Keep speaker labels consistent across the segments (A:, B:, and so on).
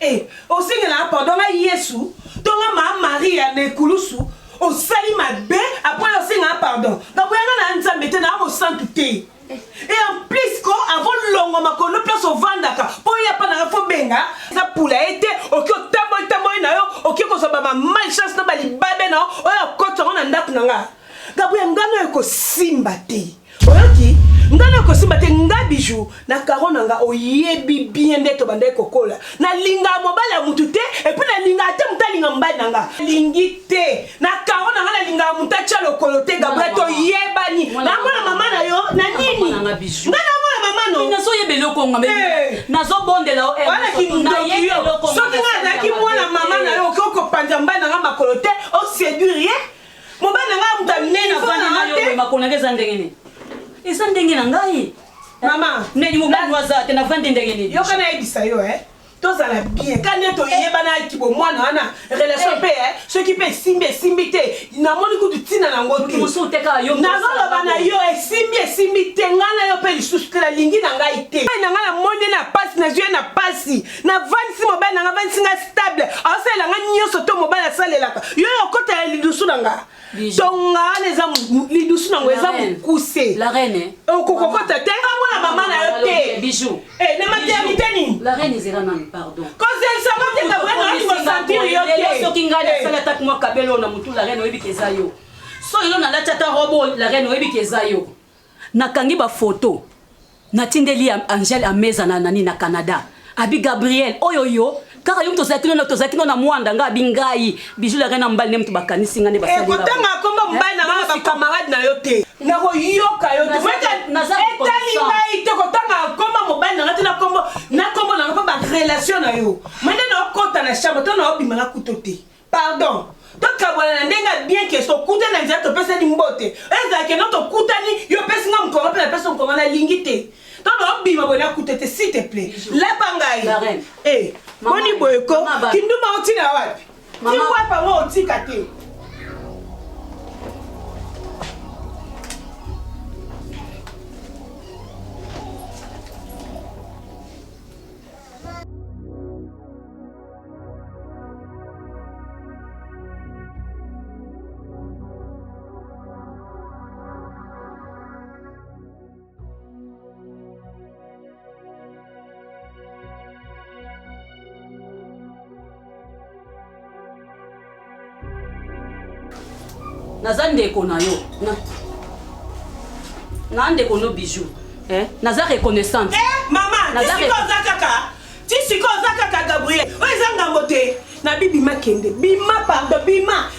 A: Eh, aussi que là, pardon, là, Yesu, donc ma Marie a né Koulousou, au sali ma bé, après aussi un pardon. Donc, on a un sang maintenant au sang tout. Et en plus, avant longo ma kono place au vandaka, pour y a pas na fo benga, ça pour la été, ok, tamo na yo, ok, ko so ba malchance na bali babe na, o ya koto on anda kunanga. Gabriel ngano ko simba te. Oyoki ngana ko simba te nga bijou na karona nga oyebi bien neto bande kokola na linga mobala mutu te et puis na linga te mutalinga mbali nanga lingi te na karona nga na linga mutacha lokolo te Gabriel to yebani na mona mama na yo na nini ngana mona mama no
B: na so yebe loko ngame na zo bonde la
A: wala ki ndoki yo so nga na ki mona mama na yo ko panja mbali nanga makolo te o séduire mobala nga mutamine na vana
B: yo makona ngeza ndengene isa ndenge na ngai
A: mama
B: neni mobali waza te na vande ndenge ni
A: yo kana ebisa yo tous à la bien quand neto yebana ki bo mwana wana relation pe ceux qui peut simbi te na moni ku tina na ngoti
B: muso te ka yo
A: na zo bana yo simbi te ngana yo pe lisusu te la lingi na ngai te na ngana moni na passe na yeux na passe na 26 mobile na 26 nga stable asa la nga nyoso to mobile salelaka yo okota lidusu na nga tonga les amours lidusu na ngo ezamu kuse
B: la reine
A: okokota te mwana mama na yo te
B: bijou
A: na maternité ni
B: la reine zera nan pardon
A: cause elle ça va te Gabriel on va sentir yo te
B: so kinga na sala tak moi kabelo na mutu la reine oyebi keza yo so yo na la chata robo la reine oyebi keza yo nakangi ba photo natindeli Angel ameza na nani na Canada abi Gabriel oyoyo kaka yo tozaki no na mwanda nga bingai bijou la reine mbali ne mtu bakanisi ngane basali
A: ba kotanga komba mbali na ba camarade na yo te na ko yoka yo te etali ngai te kotanga komba mobali na ngati na kombo na ko ba relation na yo mende na kota na chambre to na obima na kutote pardon to kabona ndenga bien que so kuta na nzata pesa ni mbote eza ke no to kutani yo pesa ngam ko na pesa ko na lingite to na obima bona kutote s'il te plaît la bangai Moni boyko, kinduma otina wapi? Ki wapa ngo otika te.
B: naza ndeko na yo na ndeko no bijou naza reconnaissante
A: mama tisiko zakaka Gabriel oza ngambo te na bima kende bima pardon bima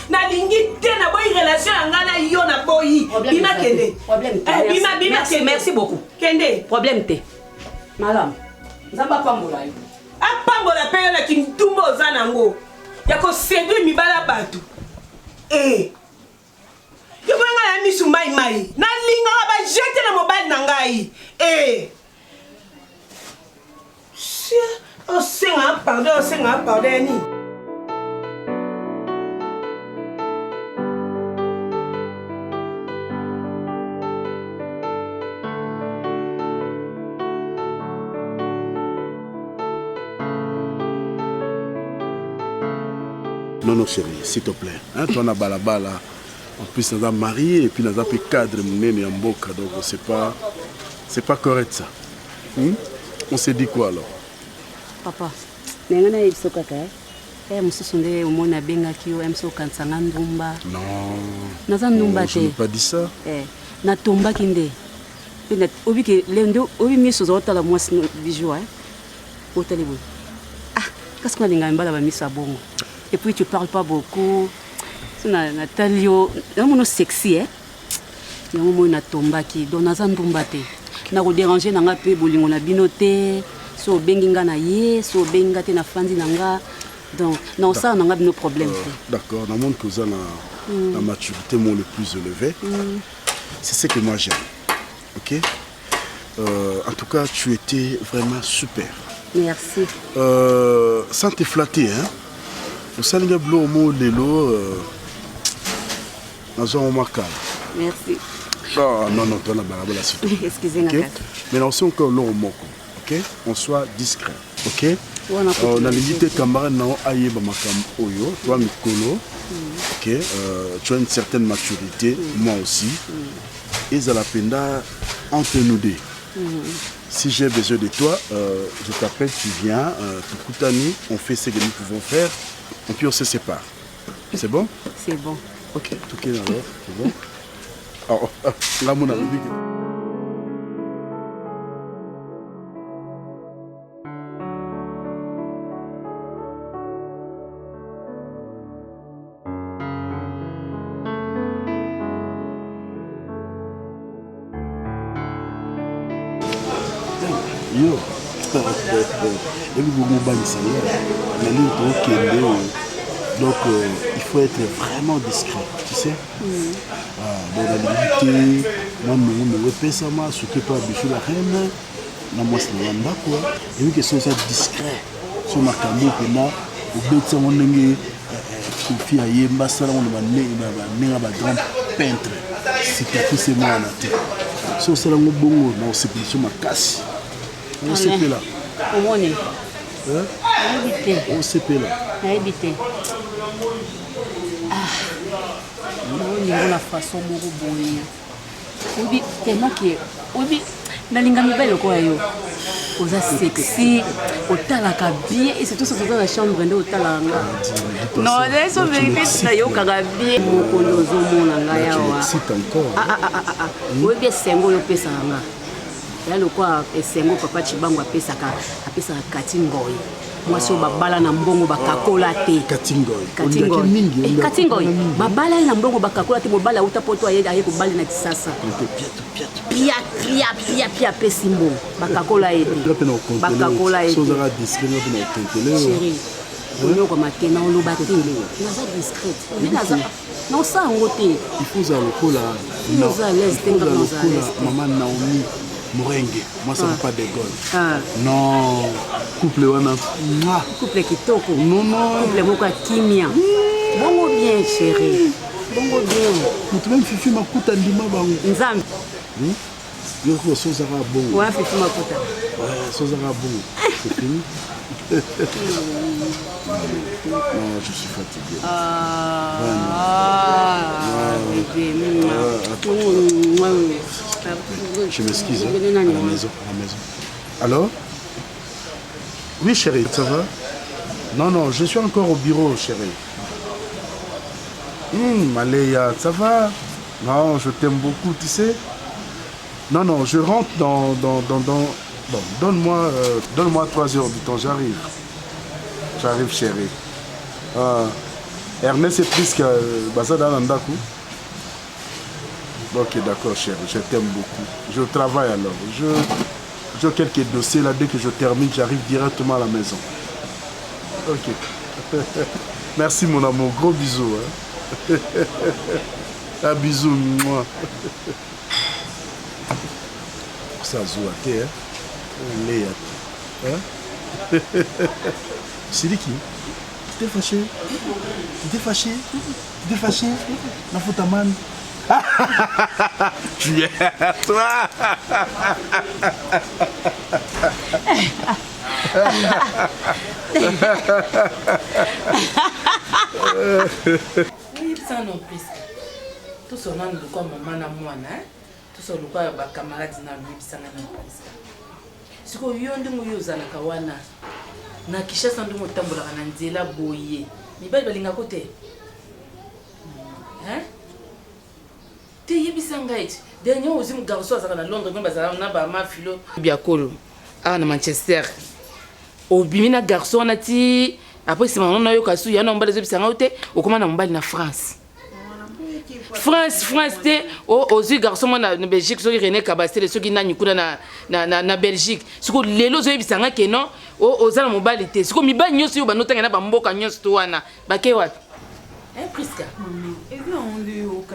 A: na lingi te na boyi relation ngana yo na boyi bima kende bima kende
B: merci beaucoup
A: kende
B: problème te madame nzamba pambola yo
A: apambola pe yo na kintumbo oza nango yako séduire mibala batu yo bonga ya misu mai na linga ba jeter na mobile na ngai o senga pardon ni
C: Non, chérie, s'il te plaît. Hein, toi, on a balabala. En plus, on a marié et puis on a fait cadre, mon mboka. Donc, c'est pas correct ça. On s'est dit quoi alors?
B: Papa, nenga na ibiso kaka. Mususu nde umona benga kiyo emso kansanga ndumba.
C: Non.
B: Naza ndumba te.
C: Je n'ai pas dit ça.
B: Na tomba kinde. Pena obi ke lendo obi miso zota la mwasi bijou Otali bo. Qu'est-ce qu'on a linga mbala ba miso abongo. Et puis tu parles pas beaucoup. C'est Natalio, c'est sexy nango na tomba ki donc naza ndumba te na ko déranger nanga pe bolingo na binote so benginga na ye so benga te na fandi nanga donc non ça nanga bino problème
C: d'accord dans monde que vous avez la maturité mon le plus élevé c'est ce que moi j'aime. OK en tout cas tu étais vraiment super.
B: Merci.
C: Sans te flatter au salinga blo mo lelo nazo makala.
B: Merci.
C: Non, toi, la balabala, c'est tout.
B: Excusez-moi.
C: Mais aussi encore l'eau moko. Ok? ok? On soit discret, ok? On a limité camarade non ayeba makam oyo, toi mikolo, ok? Tu as une certaine maturité, moi aussi. Et ça la penda entre nous deux. Si j'ai besoin de toi, je t'appelle, tu viens, Tukutani, on fait ce que nous pouvons faire, et puis on se sépare. C'est bon?
B: C'est bon.
C: Ok, tout est alors, c'est bon? Alors, là, mon ami. Yo, donc il faut être vraiment discret, tu sais. Dans la limité, moi je repère ça, ce qui pas habitué la reine, moi c'est la quoi. Et oui que c'est discret. Sur ma caméra, au bout de ça on est Sophie Ayemba, ça on est un grand peintre. C'est tout c'est moi en tête. So c'est un bon, non c'est plus sur ma casse. On s'est fait là.
B: On est.
C: On s'est fait là.
B: Habité. La façon beaucoup bonne. Oui, tellement que oui, nalinga mibale ko yo. Oza sexy, otalaka bien et c'est tout ça dans la chambre ndo otalanga. Non, là so vérité ça yo kaga bien moko ndozo mona ngaya wa.
C: C'est encore.
B: Oui bien sengo yo pesa nga. Là le quoi sengo papa Chibango apesa Katingoi. Moi so babala na mbongo bakakola te. Katingoi. Babala na mbongo bakakola te mobala utapoto aye ko bali na kisasa. Pia pesimbo bakakola ete. Bakakola ete.
C: Sozara discret na kontele.
B: Chérie. Ono ko matena ono batele. Naza discrète. Mais naza non ça ngote.
C: Il faut za lokola.
B: Non ça laisse tenga dans ça.
C: Maman Naomi Morengue, moi ça ne veut pas de gold. Non, couple wana.
B: Couple kitoko.
C: Non.
B: Couple moko kimia. Bongo bien chérie. Bongo bien.
C: Tu même fifi makuta ndima bango.
B: Nzambe.
C: Yo ko sozara bongo.
B: Ouais, fifi makuta.
C: Ouais, sozara bongo. C'est fini. Non, je suis fatigué. Je m'excuse. À la maison. Alors? Oui, chérie, ça va? Non, je suis encore au bureau, chérie. Maléa, ça va? Non, je t'aime beaucoup, tu sais? Non, je rentre dans... Bon, donne-moi 3 heures du temps, j'arrive. J'arrive, chérie. Ernest est plus que Bazada Nandaku. Ok, d'accord, chérie, je t'aime beaucoup. Je travaille alors. J'ai quelques dossiers là, dès que je termine, j'arrive directement à la maison. Ok. Merci mon amour, gros bisous. Hein. Un bisou, moi. Ça zouate, hein. Léa. Hein? Siliki, tu t'es fâché? La faute à man. Tu es toi.
D: Oui, ça non plus. Tout ce monde de quoi maman na moi, hein? Tout ce local ba camarade na lui bisanga na plus. Siko yondi mu yozana kawana. Na kisha sandu motambola na nzela boye. Mibali balinga kote. Hein? Te yebisanga eti. Dernier ozimu garçon azaka na Londres ngomba zala na ba ma filo biakolo. Ah na Manchester. Obimina garçon na ti après c'est maman na yo kasu ya na mbala zebisanga ote okoma na mbali na France. France te ozu garçon na Belgique so René Kabasele so ki nani kuna na Belgique siko lelo zo yebisanga ke non ozala mobali te siko mibali nyonso yo banotanga na bamboka nyonso to wana bake wapi Priska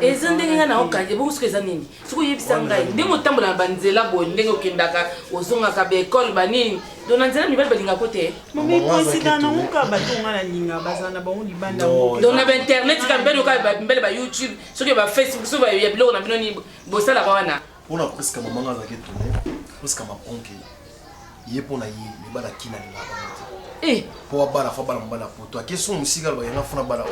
D: ezandenge na okanje bo siko ezanini siko yebisanga ndenge otambola na banzela bo ndenge okendaka ozonga ka be école banini dona nzela mibali balinga kote
A: mami président na muka batonga na linga bazana ba on libanda
D: dona ba internet ka mbele ka ba mbele ba YouTube soki ba Facebook so ba ya blog na bino ni bosala ba wana
E: ona Priska maman azaki tourner Priska ma ponke Yé pour na yé, mais bala qui n'a pas.
D: Eh.
E: Pour bala fa bala mbala poto. Question musique alors yana fona bala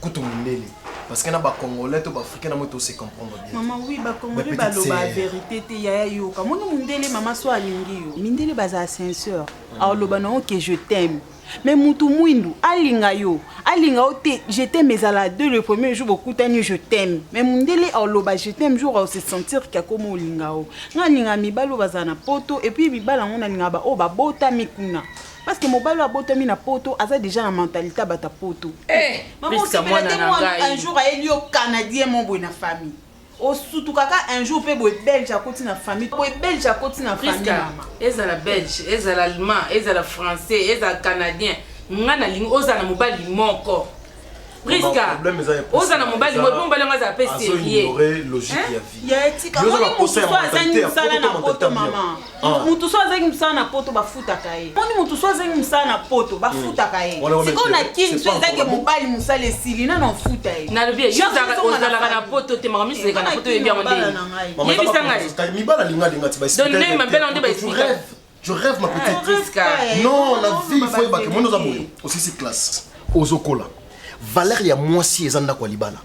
E: kutu mundele. Parce que na ba congolais to ba africain na moto se comprendre bien.
F: Maman oui ba congolais ba lo ba vérité te ya yo. Comme on mundele maman so alingi yo. Mindele baza sincère. Alors lo ba non que je t'aime. Mais mutu mwindu alinga yo. Alinga o te je t'aime ezala de le premier jour beaucoup tani je t'aime. Mais mundele alors lo ba je t'aime jour se sentir qu'il y a comme olinga o. Nga linga mi balo baza na poto et puis mi bala ngona linga ba o ba bota mikuna. Parce que mon balo a botami na poto, a déjà la mentalité bata poto.
D: Eh,
F: maman, si un jour à Elio Canadien mon boy na famille. Au surtout kaka un jour pe boy belge à côté na famille. Boy belge à côté na famille maman.
D: Eza la belge, eza l'allemand, eza la français, eza canadien. Ngana ling oza na mobali moko. Priska. Oza na mobali mobali ngaza pe sérieux.
E: Logique ya vie.
F: Ya etika moi mutu so azangi msala na poto mama. Mutu so azangi msala na poto bafuta kae. Moni mutu so azangi msala na poto bafuta kae. Siko na kin so ezake mobali musala esili na na futa e.
D: Na lobi yo ozala na poto te mama miseka kana poto yebi yango ndenge. Yebi sanga.
E: Mi bala linga ti ba
D: expliquer. Donne ma belle onde ba expliquer.
E: Je rêve ma petite Priska. Non, la vie il faut que moi nous avons aussi cette classe. Ozokola. Valeur ya mwasi ezanda kwa libala.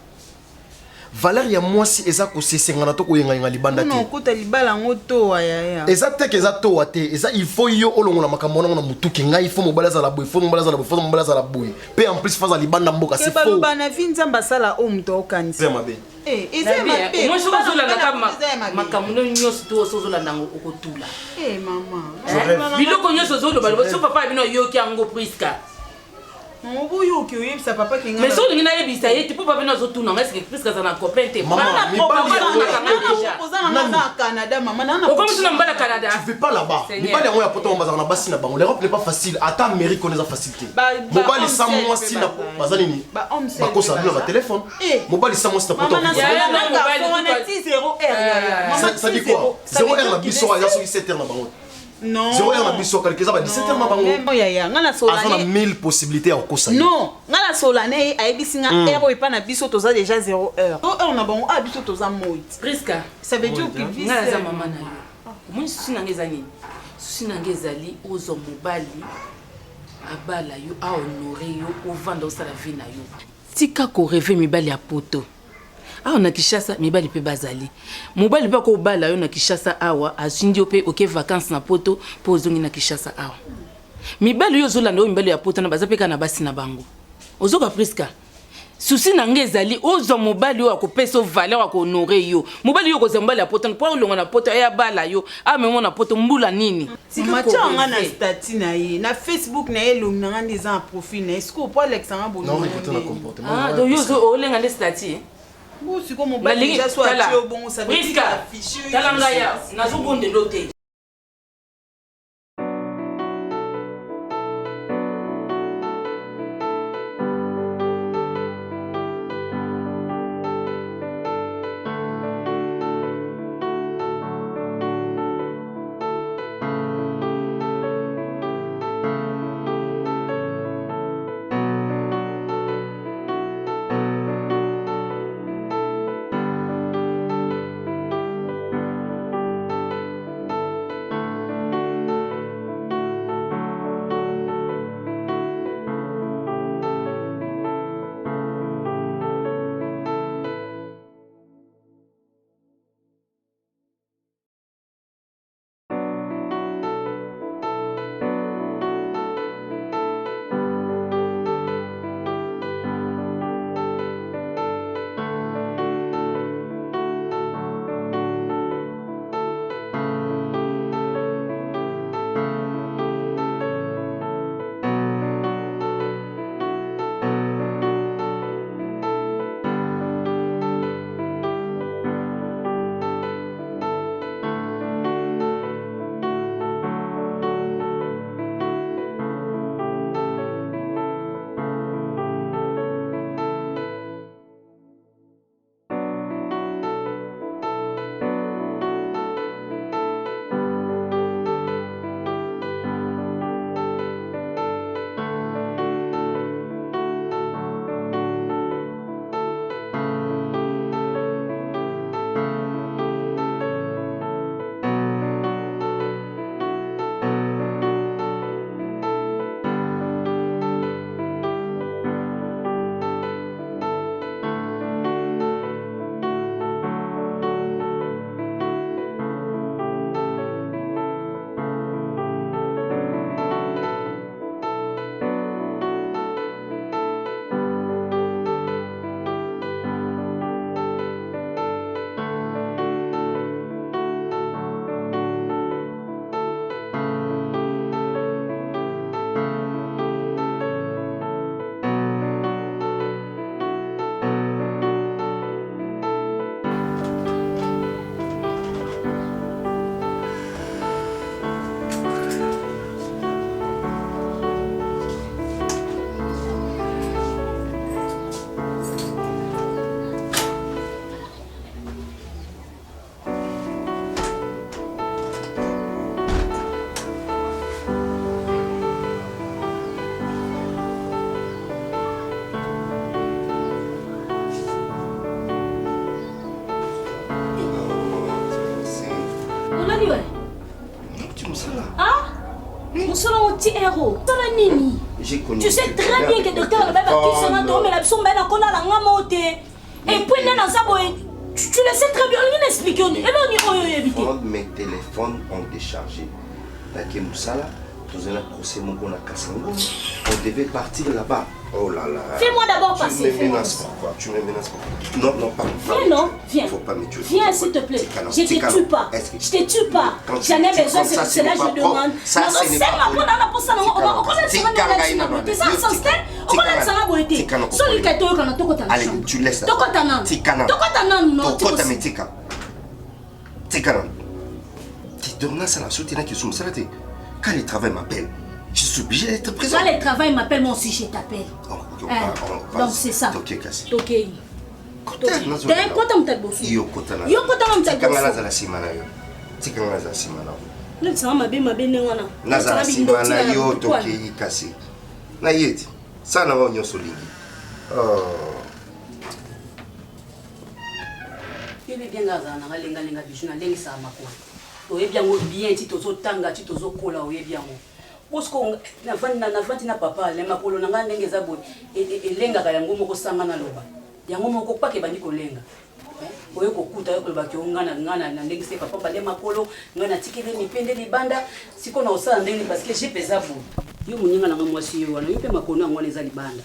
E: Valeur ya mwasi eza ko sesengana to ko yenga libanda te.
F: Non, kota libala ngoto wa ya.
E: Eza te ke eza to wa te, eza il faut yo olongola makambo na mutuki ngai il faut mobala za la boy, il faut mobala za la boy, il faut mobala za la boy. Pe en plus faza libanda mboka c'est faux.
F: Ba na vinza mbasala o mto okanisi.
E: C'est ma be.
F: Eh, eza ma be.
D: Moi je suis là na makambo nyonso to so zo la nango okotula.
F: Eh maman.
D: Biloko nyonso zo lo ba so papa bino yoki yango Priska.
F: Non, vous yo qui oye ça papa qui
D: mais so ngina yebisa yeti papa bino zo tuna est-ce que Priska za na copain te.
E: Maman, mi
F: na Canada maman na.
D: Au comme tu n'as pas le Canada.
E: Tu veux pas là-bas. Mi pas yango ya poto mbazana na basi na bango. L'Europe n'est pas facile. Ata Amérique connaît la facilité. Mobali sans moi si na bazani ni. Ba ko ça na téléphone. Mobali sans moi si na poto. Ça dit quoi? 0R na biso ya so 7h na bango.
F: Non.
E: 0h na biso calculer ça va 17h na bango.
F: Ngana solane.
E: On a 1000 possibilités à kosa.
F: Non, ngana solane ayebisinga ero et pas na biso toza déjà 0 heure. 0 heure na bango a biso toza moi.
D: Priska.
F: Ça veut dire que vie
D: ngana za maman na yo. Moi susi na ngezani. Susi na ngezali ozo mobali abala yo a honorer yo ovanda osala vie na yo. Tika ko rêver mibali ya poto. Ah na Kishasa mibali pe bazali. Mobali ba ko bala yo na Kishasa awa azindi ope oke vacances na poto po ozongi na Kishasa awa. Mibali yo zolanda o mibali ya poto na bazapeka na basi na bango. Ozoka Priska. Susi na ngezali ozo mobali yo akopesa valeur akohonorer yo. Mobali yo ko zambali ya poto po olonga na poto ya bala yo. Ah memo na poto mbula nini?
F: Macha ngana statut na ye na Facebook na ye longi na ngana en profil na esco po Alexandre Bono.
E: Non, écoute na comportement.
D: Ah donc yo zo olenga le statut.
F: Ou si comme mobali déjà soit tu bon ça veut dire affiché.
D: Talanga ya nazo bonde lote.
G: Ah? Nous sommes un petit héros. Nini. Tu sais très bien que le docteur va qui sera tombé la personne ben qu'on a la ngamote. Et puis dans sa boy, tu le sais très bien, on explique on. Et là on y éviter.
H: Mes téléphones ont déchargé. La Kemusala, dans un procès mon qu'on a cassé. On devait partir là-bas. Oh là là.
G: Fais-moi d'abord passer.
H: Tu me menaces pourquoi? Tu me menaces pourquoi? Non, pas.
G: Viens, non, viens.
H: Faut pas me tuer.
G: Viens, s'il te plaît. Je te tue pas. Je te tue pas. J'en ai besoin, c'est là que je demande.
H: Ça, c'est pas
G: on a la poste, on
H: allez, tu laisses là. Tu donnes ça la soutien qui sont salés. Quand le travail m'appelle, je suis obligé d'être présent.
G: Quand le travail m'appelle, moi aussi je t'appelle. Donc c'est ça. Ok, Kassi. Ok. T'es quoi t'as m't'as bossé?
H: Yo kotana.
G: Yo kotana m't'as bossé.
H: Tikanga la simana yo. Tikanga la simana.
G: Le ça m'a bien wana.
H: Naza simana yo toki Kassi. Na yeti. Ça na wanyo solingi. Oh.
B: Bébé bien gaza na lenga lenga bichu na lengi sa makwa. Oyebi yango bien ti tozotanga ti tozokola oyebi yango. Parce que na papa le makolo na ngana ndenge za boy elengaka yango moko sanga na loba. Yango moko pa ke bandi kolenga. Oyo kokuta yo koloba ki ngana na ndenge se papa ba le makolo ngana tikele mipende libanda siko na osala ndenge parce que j'ai pesa boy. Yo muninga na mwasi yo wana yo pe makono yango neza libanda.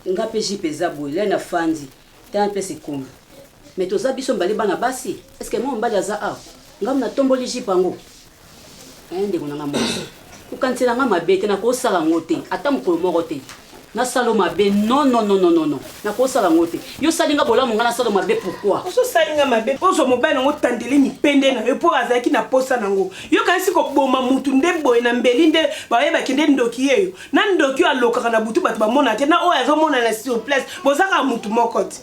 B: Ngape j'ai pesa boy le na fandi. Ta pe se komba. Mais toza biso mbali bana basi. Est-ce que moi mbali aza a? Ngam na tomboli jipango. Ndeko na mwasi. Ukantela nga mabete na ko sala ngote ata mukolo moko te na salo mabe non na ko sala ngote yo salinga bolamu nga na salo mabe pourquoi
A: oso salinga mabe ozo mobile ngo tandeli mipende na epo azaki na posa nango yo kanisi ko boma mutu nde boye na mbeli nde baye bakende ndoki yeyo na ndoki aloka na butu batu bamona te na o azo mona na sur place bozaka mutu moko te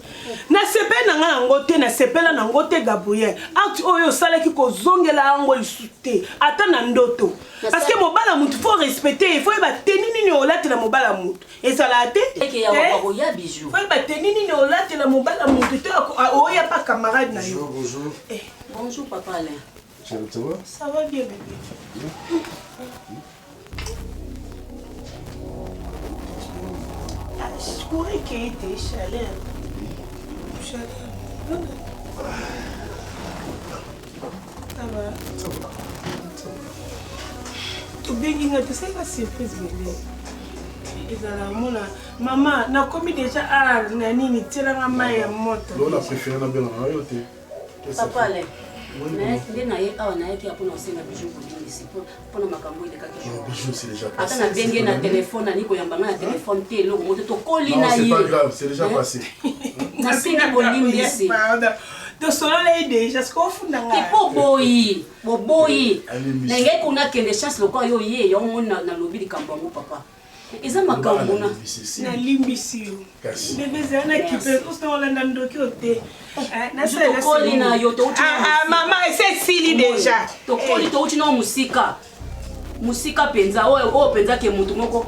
A: na sepela nga na ngote na sepela na ngote Gabriel acte oyo salaki ko zongela ngo lisute ata na ndoto parce que mobala mutu faut respecter il faut ba tenini ni olate na mobala mutu esalate
B: faut ya bijou
A: faut ba tenini ni olate na mobala mutu te oya pas camarade na yo.
H: Bonjour.
B: Bonjour papa Alain.
H: Ça va?
A: Ça va bien bébé. Je pourrais qu'il était chaleur. Ça va. Tu bien tu sais la surprise bébé. Maman, na komi déjà na nini tela mai ya moto.
C: Lola préféré na bela na yo te.
B: Papa Alain. Mais na ye awa na ye ki apona osenga bijou ko ici pour na makambo ile kaka.
C: Bijou c'est déjà passé.
B: Ata na benge na téléphone na niko yambanga na téléphone te lo moto to koli na ye.
C: Non, c'est pas grave, c'est déjà passé.
B: Na singa bolimbi ici.
A: De solo les déjà ce qu'on fait dans
B: la boboyi nenge kuna kende chance lokwa yo ye yo mona na lobi likambango papa eza makambo na
A: limbisi bébé zana kipe usto la ndoki ote na
B: sala koli na yo to
A: maman c'est sili déjà
B: to koli to uchi no musika penza o penza ke mutu moko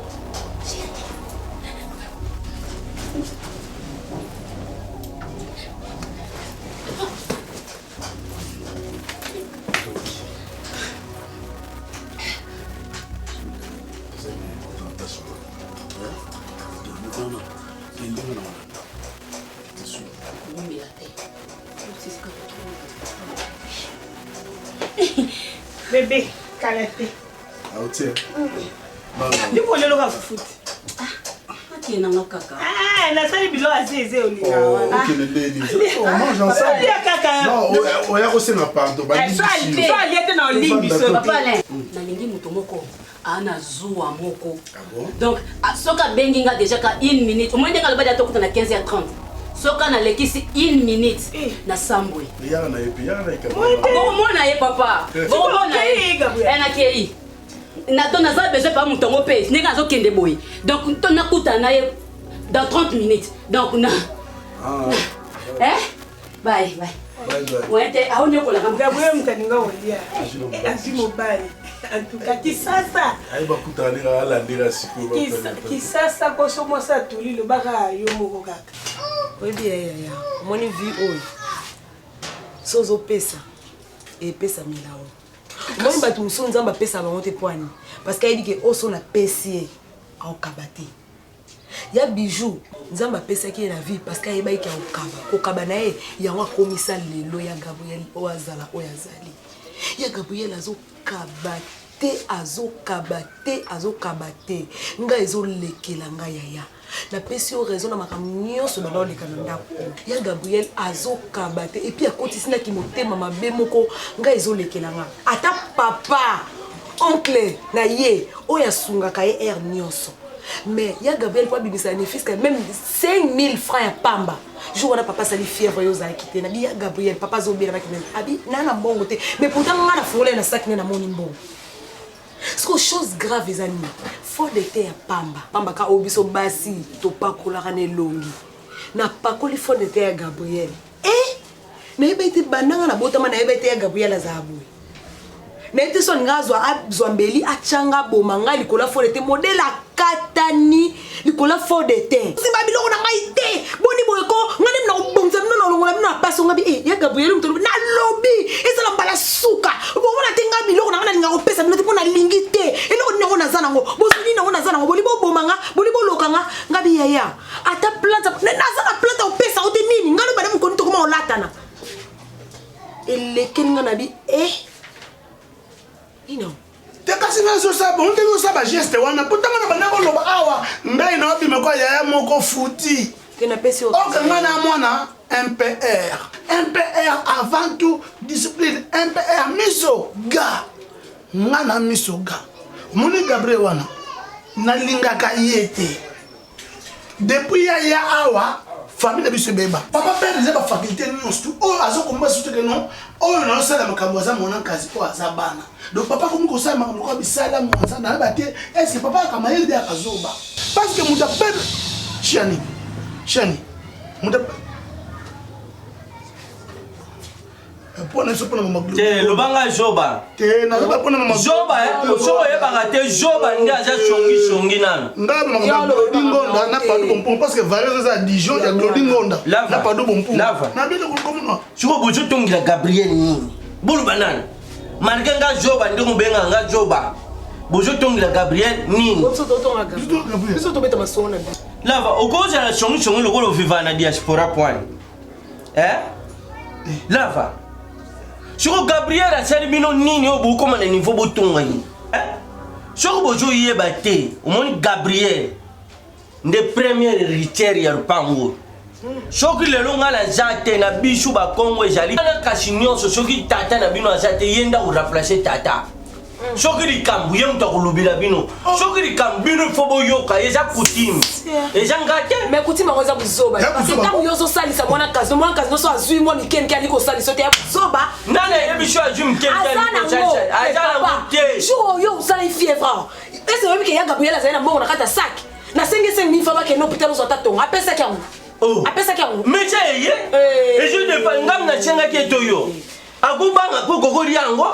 A: bébé kalaté
C: ah tiens
A: ndi ko lelo ka fufuti
B: ati na kaka
A: na sali bilo azeze olina
C: ok le ndeni on mange ensemble non on ya ko senga pardon ba
A: so aliete na olimbi so
B: papa Alain na lingi muto moko ana zuwa moko donc soka bengi nga déjà ka 1 minute au moins ndenga loba to kuta na 15h30 soka na lekisi 1 minute na sambwe
C: yala na yepi yala ka
B: bon mona ye papa bon mona ye na kei na to na za besoin pa mutongo pe ndenga zo kende boy donc to na kuta na ye dans 30 minutes donc na bye ouais te a onyo ko la
A: kamba boye mkaninga wolia asi mobile en tout cas kisasa
C: ai bakuta ndira ala ndira siku
A: kisasa ko somo sa tuli lo baka yo moko kaka
I: oyebi ya moni vi oyo sozo pesa epesa milao
A: moi bato musu nzamba pesa bango te poani parce que il dit que oso na pesier au kabate ya bijou nzamba pesa ki la vie parce que ayeba ki au kaba na ye yango akomisa lelo ya Gabriel oazala oyazali ya Gabriel azo kabate nga ezo lekela nga yaya na pesi o raison na makambo nyonso na loleka na ndako ya Gabriel azo kabate et puis akotisi na ki motema mabe moko nga ezo lekela nga ata papa oncle na ye oya sungaka ye air nyonso mais ya Gabriel pour bibisa ne fils même 5000 francs ya pamba jour na papa sali fièvre yo za quitté na ya Gabriel papa zo bien na ki abi na mbongo te mais pourtant nga na fongole na sac na moni mbongo. Ce que chose grave les amis, faut de terre pamba ka obiso basi to pa kola ne longi. Na pa koli faut de terre Gabriel. Na ebete bananga na botama na ebete Gabriel azabu. Na ete son ngazwa abzwambeli achanga bomanga likola faut de terre modèle katani likola faut de terre. Si babilo na maite boni boyeko ngani na obonza no longola na paso ngabi ya Gabriel mto na lobby ezala mbala suka. Bona tenga biloko na nga opesa bino te pona lingite eloko ni ngona zana ngo bosuni na ngona zana ngo boli bo bomanga boli bo lokanga ngabi yaya ata planta na zana planta opesa ote nini ngalo bana mukoni to koma olatana eleke nga na bi ino
C: te kasi na so sa bon te ko sa ba geste wana potanga na bana ko loba awa ngai na obi meko yaya moko futi
A: que na pesi o
C: ngana mwana MPR avant tout discipline MPR miso ga ngana miso ga moni Gabriel wana nalingaka yete depuis ya awa famille biso beba papa père les ba faculté nyonso o azo komba surtout que non o na sala makambo za mona kazi ko azabana donc papa comme ko sala makambo ko bisala mwanza na ba te est-ce que papa kama yelde akazoba parce que muta père Chani muta pona so pona mama
I: te lobanga joba
C: te na ba pona mama
I: joba so e bagate joba ndi aza chongi nana
C: ngaba mama dingonda na pas bon parce que valeur za Dijon ya dingonda na pas bon pour na bile ko komo
I: siko bojo tongira Gabriel nini bulu banana marke nga joba ndi ngubenga nga joba bojo tongira Gabriel nini
A: so to tonga Gabriel so to beta masona
I: lava okoza la chongi lokolo viva na diaspora point lava soko Gabriel asali bino nini obo koma na niveau botonga yi soko bojo yeba te omoni Gabriel nde premier héritier ya rupango soki lelo ngala zate na bisu ba Kongo ezali na kasi nyonso soki tata na bino azate yenda ko remplacer tata soki likambu ye muta kolubila bino soki likambu bino fo boyoka eza coutume eza ngate
A: mais coutume ngoza buzoba parce que tamu yozo salisa mwana kazi no so azui mwana kenke aliko salisa te buzoba
I: nana yebisho azui mkenke aliko salisa azana mute
A: jo yo usala fièvre est-ce que que ya Gabriel azana mbongo na kata sac na 5,000 francs ke no hôpital zo tatonga apesa kyango apesa kyango
I: mecha ye et je ne pas ngam na chenga ke toyo akubanga ko kokori yango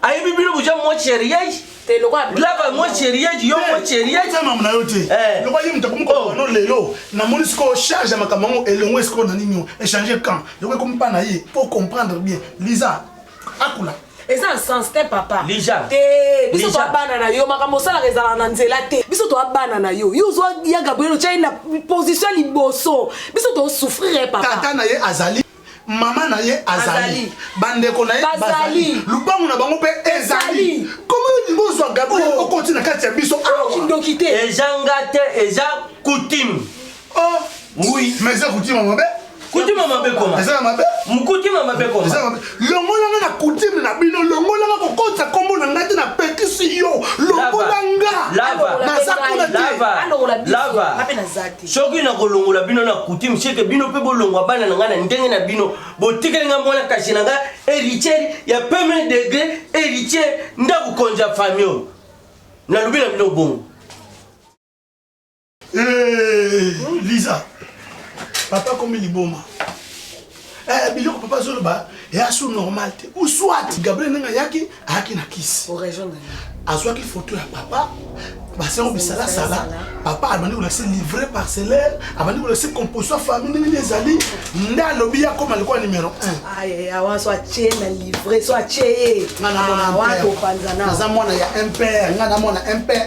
I: ayebi bino buja mo cheriage
A: te lo kwa
I: lava mo cheriage yo mo cheriage
C: ça maman na yote le kwa yimta kumko no lelo na monisco charge makamango elongo esko na ninyo échanger quand le kwa kompa na ye pour comprendre bien Lisa akula
A: et ça sens te papa
I: Lisa
A: te biso to abana na yo makambo sala rezala na nzela te biso to abana na yo yo zo ya Gabriel chai na position liboso biso to souffrir papa
C: tata na ye azali mama na ye azali bandeko na ye bazali lubangu na bango pe ezali comment niveau zo Gabriel o continue kati ya biso
A: kindokite
I: ezangate eza coutume
C: oui mais c'est coutume mabe
I: coutume mabe comment
C: eza mabe
I: coutume mabe comment
C: eza mabe longola na coutume na bino longola ko kota kombo na ngati na petisi yo longola nga
I: lava
C: na zakuna
I: lava soki na kolongola bino na coutume c'est que bino pe bolongwa bana na ngana ndenge na bino botikeli nga mwana kasi na nga héritier ya premier degré héritier ndaku konja famille na lubi na bino bongo
C: Lisa papa comme liboma biloko papa azoloba eya so normal te ou soit Gabriel ndenge ayaki ayaki na kisi azwaki photo ya papa basengo bisalasala papa abandi kolakisa livret parcellaire abandi kolakisa composition famille ndenge ezali nde alobi ya koma alikuwa numéro 1
A: awa so atie na livret so atie ye
C: naza mwana ya impère nga na mwana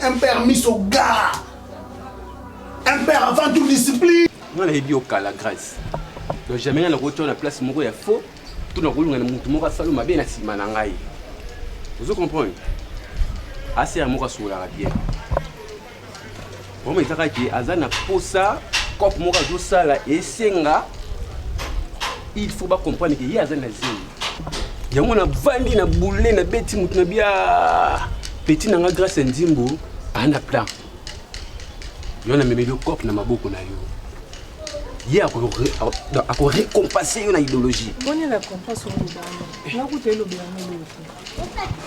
C: impère miso ga impère avant toute discipline
J: nga nayebi okala grâce donc jamais nga nakoti na place moko ya faux to nakolunga na mutu moko asala mabe na nsima na ngai ozo comprendre asera moko asololaka bien vraiment ezaka ke aza na posa cope moko azosala esenga il faut bacomprendre ke ye aza na zemi yango na vandi na bule na beti mutu na bia petit na nga grâce nzimbo aa na plan yo na memeli cope na maboko na yo ye akorécompense yo na idéologie
K: boni la compense olobana nakuta elobela moloko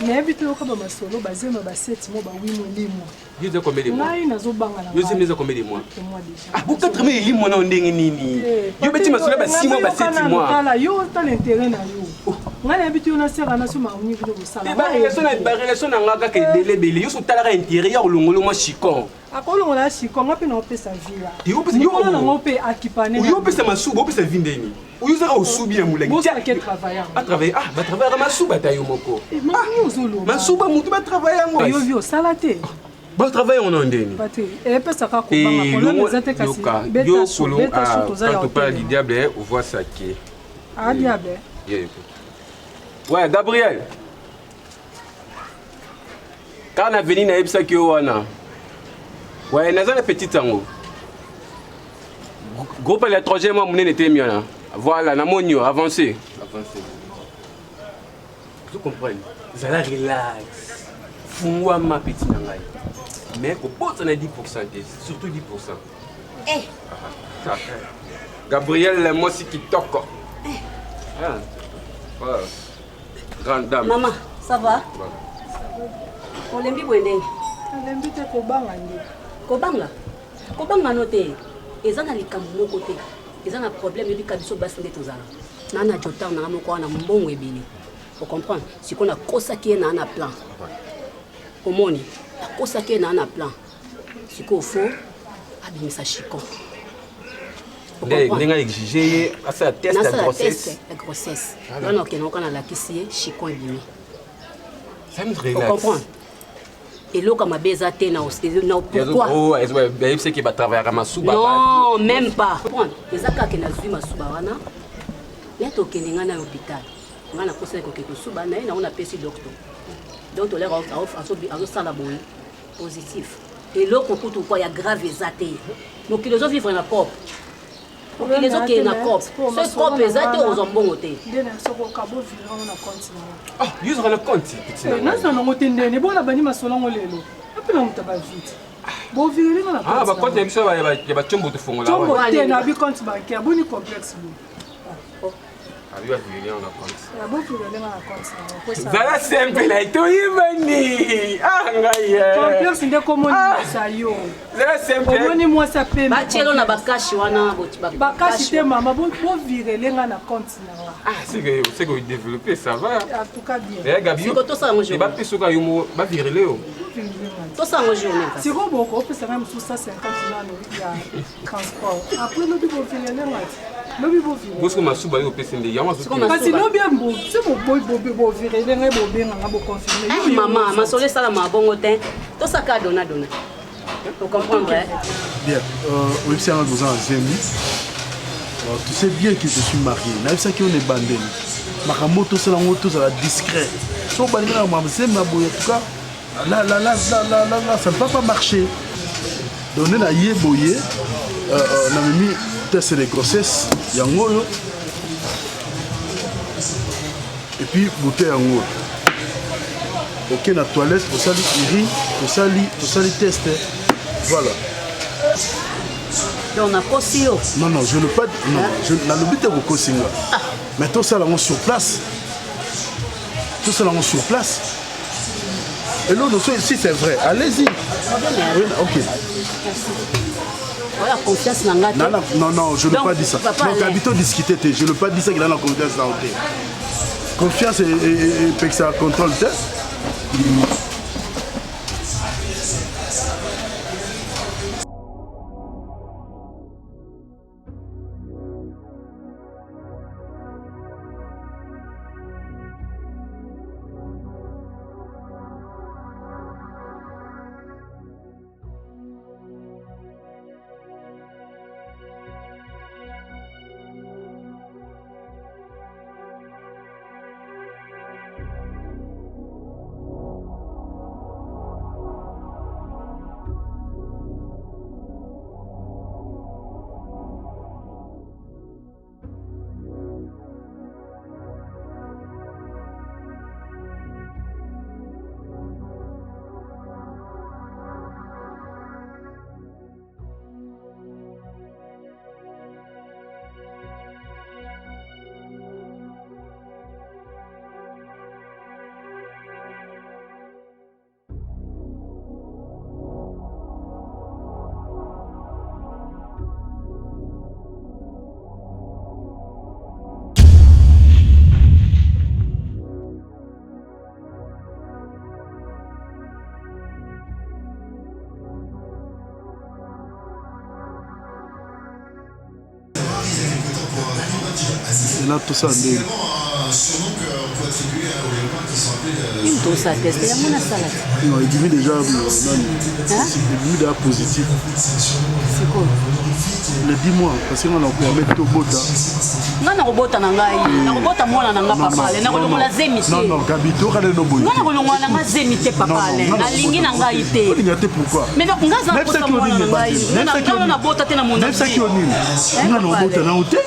K: nayebi te yoka bamasolo bazema baseti mo bawimo limwa
J: yo eza combien de mois
K: ngai nazobanga na
J: yo zemi eza combien de mois bo 4 mois elimwa na ndenge nini yo beti masolo ba 6 mois ba 7 mois
K: tala yo tala intérêt na yo ngai nayebi te yo nasera na so mauni vino kosala
J: barelation na nga kaka ebelebele yo so otalaka intérêt ya kolongolo mwa chicon
K: akolongola chicon nga mpe naopesa vi nango mpe akipane
J: oyo opesa masuba opesa vi ndeni oyo ozaka osubi ya molangi batravaillaka masuba ta yo moko masuba mutu batravaille yango
K: yo vi osala te
J: batravaille yango na ndeni
K: epesaka kobanga kolongo eza te kasi beta so toza ya
J: quand on parle du diable on voit ça qui
K: diable
J: ouais Gabriel kana veni na yebisaki yo wana ouais naza na petite yango groupe le troisième mois monene te miona voilà na moni avancé vous comprenez zala relax fungwa ma petite na ngai mais ko bota na 10% surtout 10%. Gabriel moi si kitoko. Voilà. Grande dame.
B: Maman, ça va? Olembi bwendenge.
K: Olembi te kobanga ndi.
B: Kobanga? Kobanga no te. Eza na likambo moko te. Eza na problème yebi kabiso basi nde tozala. Nana jota na moko wana mbongo ebele. Vous comprenez? Si qu'on a consacré na un plan. Omoni, a consacré na un plan. Si qu'on faut, abimisa chicon.
J: Ndenge exigé ça test de grossesse.
B: La grossesse. Non non, on a la kisi chicon ebimi.
J: Ça me relaxe.
B: Vous comprenez? Et là comme beza te na pourquoi?
J: Oh, est-ce c'est qui va travailler à Masuba?
B: Non, même pas. Ezaka ke na zui Masuba wana. Là to keninga na hôpital. On a posé quelque chose, on a payé docteur. Donc, on a ça positif. Et l'autre, il y a grave exaté. Donc, ils ont vivre dans la COP. Les autres qui sont dans la COP. Ce COP exaté, ils ont bon côté.
J: Ah, ils ont le compte. Ah, bah, quand il y a ça, il y a chombo de fond là.
K: Il y a un compte bancaire, un complexe.
J: Zala simple la ito yimani. Ah ngaye.
K: Complexe nde komoni sayo.
J: Zala simple.
K: Komoni moi ça paie.
B: Ba tielo na bakashi wana
K: bakashi te mama bo virer nga na compte na.
J: Ah c'est que développer ça va.
K: En tout cas bien.
J: Eh Gabi.
B: C'est to ça
J: journée. Ba pesoka yo ba virer leo.
B: To ça journée.
K: C'est bon boko pesa même sous 150 na transport. Après le bibo virer nga. Le bibo virer.
J: Parce que Masuba yo pesa ndé yango zo.
K: Parce que no bien bon, c'est mon boy bo virer nga bo benga nga bo confirmer.
B: Maman, ma sole sala ma bongo te. To ça ka dona. Vous comprenez?
C: Bien, oui, c'est un besoin Zemi. Tu sais bien que je suis marié. N'a ça qui on est bandé. Ma moto c'est la moto ça discret. So bandé na ma Zemi na boye en tout cas. Là, ça ne va pas marcher. Donner la yé boye. On a mis test de grossesse. Yango yo. Et puis bouteille yango. Ok, la toilette, pour ça, il pour ça, les tests. Voilà.
B: Donc, on a Kosio.
C: Non, je ne pas. Non, je n'ai pas de Kosio. Mais tout ça, là, on sur place. Tout ça, là, on sur place. Et l'autre, si c'est vrai, allez-y. Oui, ok.
B: Voilà, confiance dans la
C: Non, je ne veux pas dire ça. Donc, habitons discuter, je ne veux pas dire ça qu'il a la confiance dans la confiance et que ça contrôle. Et là, tout ça, non, il dit déjà positif.
B: C'est quoi?
C: Le dis-moi, parce qu'on a permis de bota.
B: Non, robota nangai. Robota moi nanga papa. Na kolongola zemite.
C: Non, Gabito kana no boy.
B: Non, kolongola nanga zemite papa. Na lingi nangai te.
C: Pourquoi?
B: Mais donc ngaza pour moi nangai. Na bota te na mon.
C: Même ça qui on est. Non, bota na hote.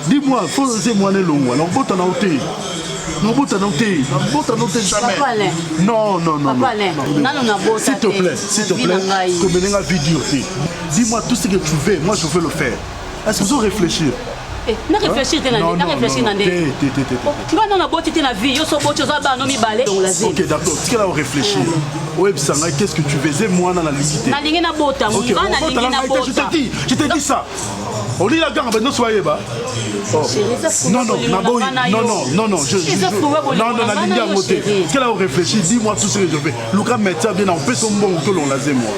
C: Dis-moi, faut c'est moi le long. Alors bota na hote. Non, bota na hote. Bota na hote jamais. Non.
B: Papa non.
C: S'il te plaît, comme une vidéo. Dis-moi tout ce que tu veux, moi je veux le faire. Est-ce que vous réfléchir?
B: Na réfléchir na réfléchir na ndé. Non, na boti te na vie, yo so boti zo ba no mi balé.
C: OK, d'accord. Tu vas réfléchir. Ouais, Sanga, qu'est-ce que tu faisais moi dans la limite?
B: Na lingi na bota, moi na lingi na bota.
C: Je te dis ça. On dit la gambe, non soyez bas. Non, la ligne à côté. Qu'est-ce qu'elle a réfléchi? Dis-moi tout ce que je fais. Lucas médecin bien en fait son bon que l'on l'a moi.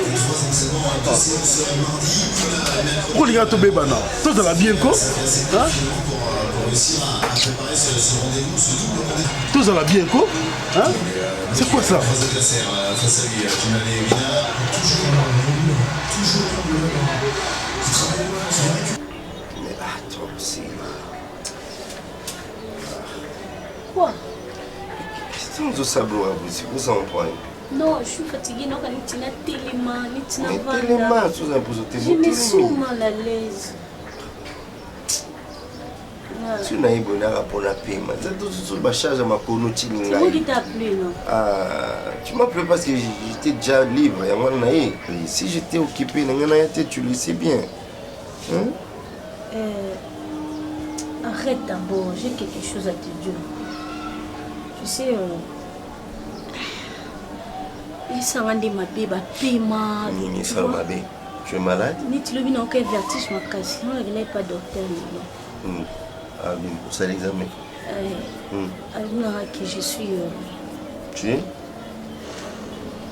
C: Pourquoi les gars te bébana? Toi ça va bien quoi? Hein? Toi ça va bien quoi? Hein? C'est quoi ça?
G: Quoi?
H: C'est vous en point.
G: Non, je suis fatiguée. Non, je suis tellement.
H: Je
G: me sens mal à l'aise.
H: Tu n'as pas pour la paiement.
G: C'est moi qui t'ai appelé, non?
H: Tu m'appelles parce que j'étais déjà libre. Si j'étais occupé, tu le sais bien.
G: Arrête d'abord, j'ai quelque chose à te dire. Tu sais, il s'en rendait ma bébé, paiement.
H: Tu es malade?
G: Tu le vis dans quel vertige, ma casse. Non, il n'est pas docteur.
H: Ah, bien, pour ça l'examen.
G: Que je suis.
H: Tu es?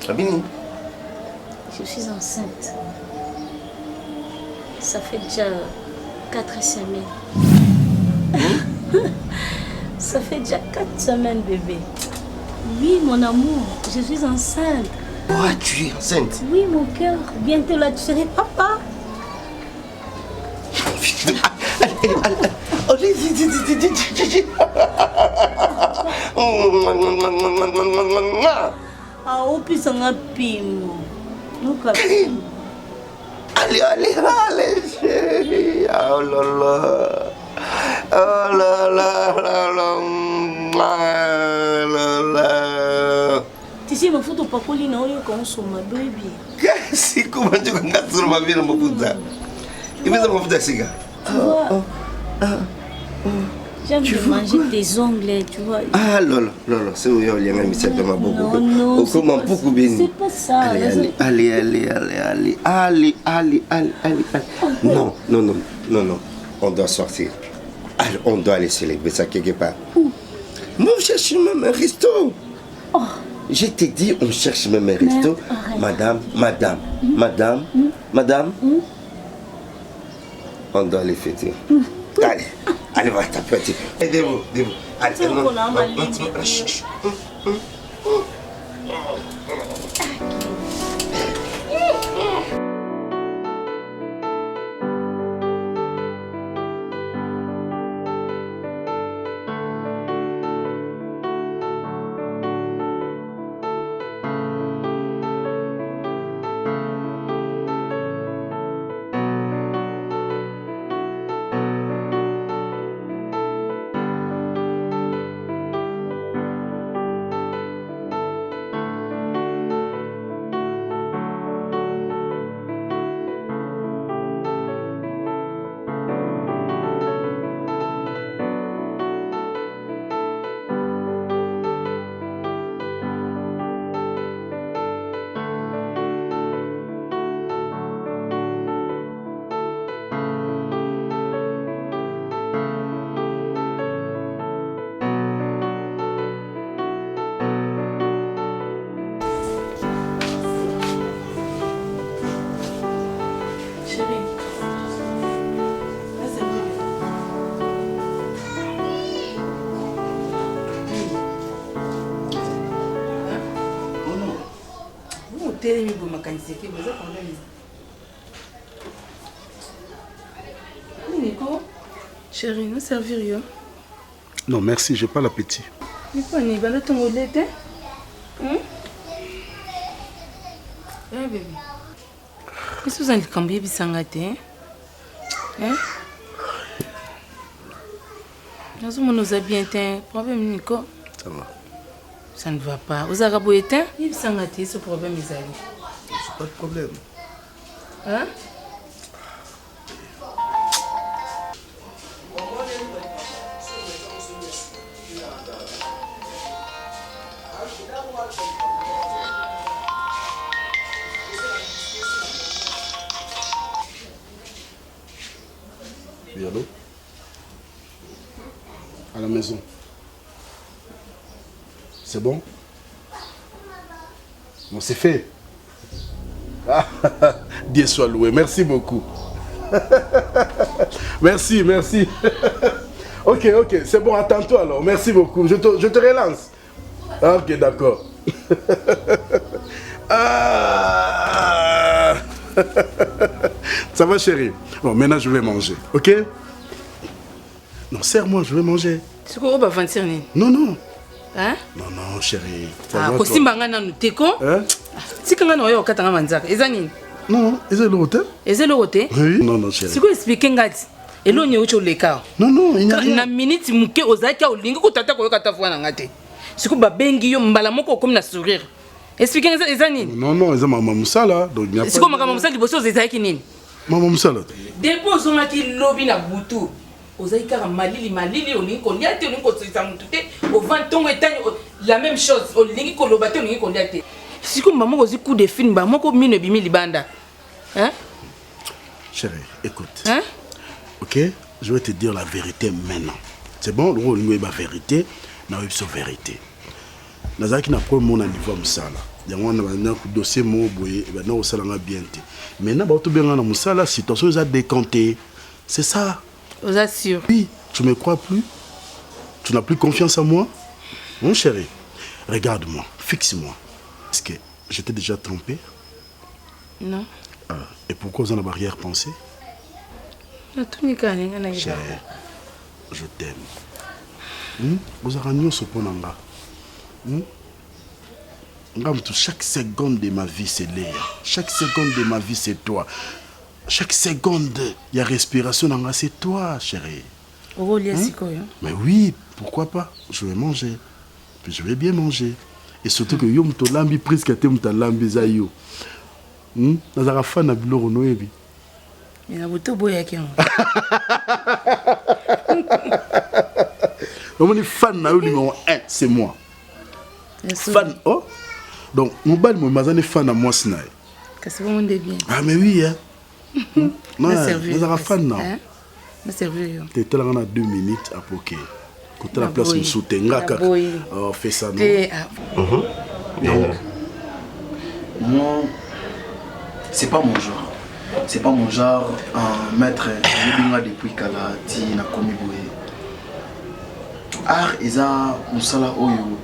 H: Abini?
G: Je suis enceinte. Ça fait déjà 4 semaines. Ça fait déjà 4 semaines, bébé. Oui, mon amour, je suis enceinte.
H: Oh, tu es enceinte?
G: Oui, mon cœur. Bientôt là, tu serais papa. Ah, on peut s'en appuyer.
H: Allez, chérie. Oh là là.
G: Tu sais, ma photo pas pour l'ino, on s'en ma baby.
H: Si, comment tu vas sur ma vie, ma photo? Il me dit ma photo, c'est gars.
G: J'aime de manger tes ongles, tu vois.
H: Ah, Lolo, c'est où il y a un message de ma beaucoup.
G: Non,
H: c'est
G: pas ça.
H: Allez. Non. On doit sortir. Allez, on doit aller célébrer ça quelque part. Moi, on cherche même un resto.
G: Oh.
H: Je t'ai dit, on cherche même un resto. Madame. On doit aller fêter. Allez, va taper un petit peu. Aidez-vous. Allez,
D: Chérie, nous servir.
C: Non, merci, j'ai pas l'appétit.
D: Mais quoi, n'y va ton lait, hein? Eh, bébé. Est-ce que vous allez cambier bisangate, hein? Nous habillons, problème, Nico.
C: Ça va.
D: Ça ne va pas. Vous avez beau éteindre, il s'engage ce problème, ils allaient.
C: C'est pas de problème.
D: Hein?
C: Oui, allô? À la maison. C'est bon? Bon, c'est fait. Ah, Dieu soit loué. Merci beaucoup. Merci. Ok, c'est bon, attends-toi alors. Merci beaucoup. Je te relance. Ok, d'accord. Ah. Ça va, chérie? Bon, maintenant je vais manger, ok? Non, serre-moi, je vais manger.
D: C'est quoi, on va avancer?
C: Non.
D: Hein?
C: Non, chérie.
D: Ah, si mbangana nous t'éco?
C: Hein?
D: Si quand on a eu katanga manzaka, ezani?
C: Non, c'est le hôtel.
D: C'est le hôtel?
C: Oui. Non, chérie.
D: Si quoi expliquer ngati? Et l'on y a eu le cas.
C: Non, il n'y a rien.
D: Na minute muke ozaki au lingi ko tata ko kata fwana ngate. Si quoi babengi yo mbala moko comme na sourire. Expliquer ezani?
C: Non, c'est maman Moussala. Donc il n'y a pas.
D: Si quoi maman Moussala liboso ezaki nini?
C: Maman Moussala.
D: Dépose on a qui lobby na butu. Ozaki kaka malili olingi ko liate olingi ko tsisa mutu te. Au vent tongo etani la même chose. Olingi ko lobate olingi ko liate. Si quoi maman ozi coup de film ba moko mino bimi libanda. Hein?
C: Chérie, écoute.
D: Hein?
C: Ok, je vais te dire la vérité maintenant. C'est bon, on a la vérité, on a la vérité. Nous avons un problème au niveau de ça. Il y a un dossier qui est bien. Maintenant, la situation est décantée. C'est ça.
D: Vous assure.
C: Oui, tu ne me crois plus? Tu n'as plus confiance en moi? Mon chéri, regarde-moi, fixe-moi. Est-ce que je t'ai déjà trompé?
D: Non.
C: Ah, et pourquoi vous en avez arrière-pensée?
D: Chérie,
C: je t'aime. Vous avez ce point là. Chaque seconde de ma vie, c'est Léa. Chaque seconde de ma vie, c'est toi. Chaque seconde, il y a respiration dans moi, c'est toi, chérie. Mais oui, pourquoi pas? Je vais manger. Puis je vais bien manger. Et surtout que yo mto lambi presque à te lambi za yo. Nazara fan na biloro noyebi.
D: Mais na boto boya ki.
C: omoni fan na yo numéro 1 c'est moi fan oh donc mobile mo mazane fan à moi sinae
D: kasi bon de bien
C: ah mais oui hein non mais ça fan non
D: ma servi yo
C: t'es là en 2 minutes à poker côté la place me soutenga oh fais ça non
E: donc moi c'est pas mon genre. C'est pas mon genre maître depuis Kalati na Komiboé. Art eza musala oyo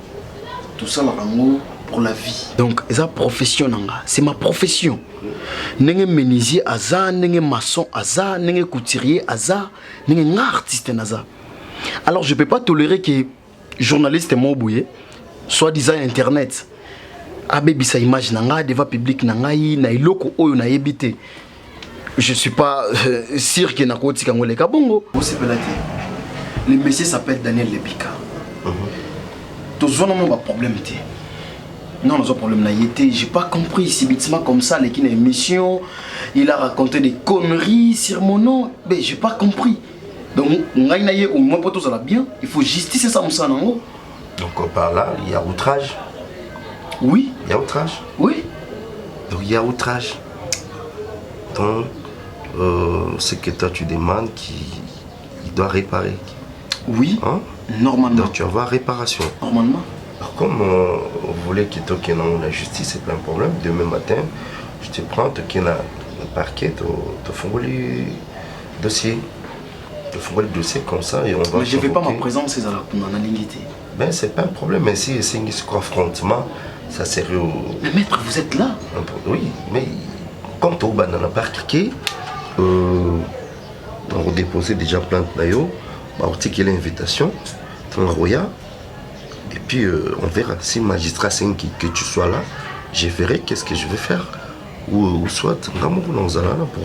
E: tout ça rango pour la vie. Donc eza profession nanga, c'est ma profession. Nenge menuisier aza, nenge maçon aza, nenge couturier aza, nenge artiste naza. Alors je peux pas tolérer que journaliste mobouye soit design internet. Abebisa image nanga devant public nangai na iloko oyo na yebité. Je suis pas sûr que nakoti kangole kabongo. Vous c'est pelaté. Le monsieur s'appelle Daniel Lebika. Tous on a un problème té. Non, on a un problème na yété, j'ai pas compris si bêtement comme ça les qui une émission, il a raconté des conneries sur mon nom, mais j'ai pas compris. Donc ngai na yé au moins pour tout ça bien, il faut justice ça mon sanango.
H: Donc par là, il y a outrage.
E: Oui,
H: il y a outrage.
E: Oui.
H: Donc il y a outrage. Donc ce que toi tu demandes il doit réparer.
E: Oui,
H: hein?
E: Normalement.
H: Donc tu vas avoir réparation.
E: Normalement.
H: Alors, comme vous voulez que tu aies la justice, c'est pas un problème. Demain matin, je te prends, tu as le parquet, tu fais le dossier. Tu fais le dossier comme ça et on va...
E: Mais je ne vais pas ma présence, c'est à la lignité.
H: Ben c'est pas un problème, mais si c'est un affrontement, ça serait au...
E: Mais maître, vous êtes là?
H: Oui, mais comme tu as un parquet, on va déposer déjà plainte d'ailleurs, on va articuler l'invitation, et puis on verra. Si le magistrat sait que tu sois là, je verrai qu'est-ce que je vais faire. Ou soit, nous allons là pour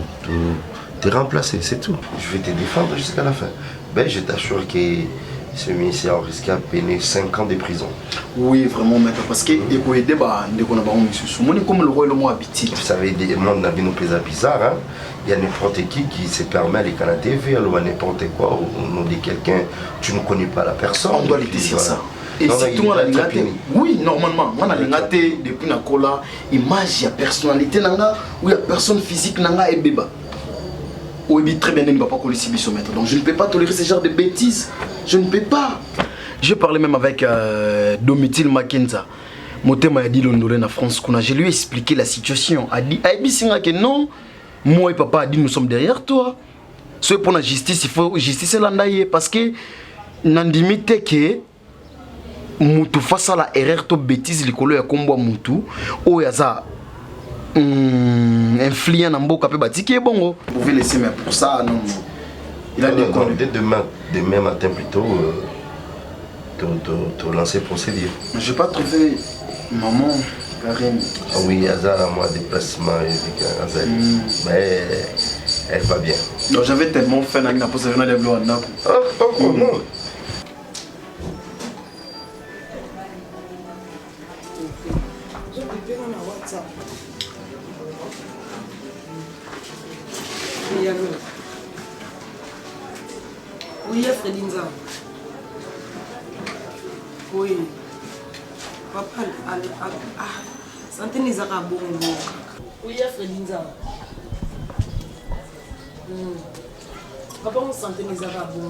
H: te remplacer, c'est tout. Je vais te défendre jusqu'à la fin. Ben, je t'assure que ce ministère risque à peiner 5 ans de prison.
E: Oui, vraiment, maître, parce que il faut aider, comme le roi et le mot habitué.
H: Vous savez, des mondes n'a pas bizarre, hein? Il y a n'importe qui se permet aller à la TV, alors n'importe quoi, au nom de quelqu'un, tu ne connais pas la personne.
E: On doit laisser sur ça. Et surtout, on a l'ingate. Oui, normalement, on a l'ingate depuis la cola, image, il y a personnalité, ou il y a personne physique, et béba. Ou il très bien, il ne va pas coller si maître. Donc je ne peux pas tolérer ce genre de bêtises. Je ne peux pas. J'ai parlé même avec Domitil Makenza. Moté m'a dit l'honoré en France. Je lui ai expliqué la situation. Il a dit que non. Moi et papa a dit nous sommes derrière toi. C'est pour la justice, il faut justice l'andaye parce que n'andimite que mutu face à la erreur to bêtise likolo ya kombo mutu o yaza influent na mboka pe batiki bongo. Vous pouvez laisser mais pour ça non. Il a déconné.
H: Dès demain matin plutôt te lancer procédure.
E: J'ai pas trouvé maman Karine.
H: Ah oui, Yaza a moi déplacement mais elle va bien.
E: Donc j'avais tellement fait na na posé na leblo na.
H: Non.
A: Oui, Freddy Nzam. Oui. Papa, santé n'est pas bon. Oui, Freddy Nzam. Papa, on santé n'est pas bon.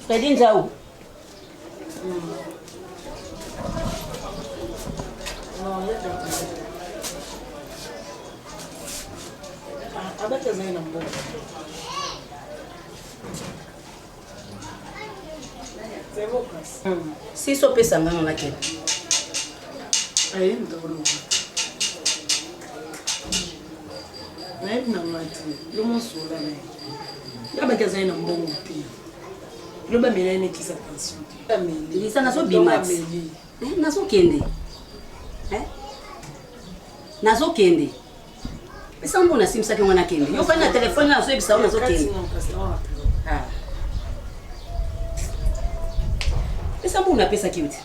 B: Freddy Nzam.
A: Non, il y a pas de bon. C'est bon,
B: si so pesa ngana na kene.
A: Ayi ndolo. Mais na mati, lo monsola ne. Ya ba kaza ina mbongo pi. Lo ba mela ine kisa pension. Ameli.
B: Lisa na so bimat. Na so kende. Na so kende. Pesa mbona simsa ke mwana kende. Yo fa na telefone na so ebisa na so kende. Ah. Pesa mbona pesa kiuti?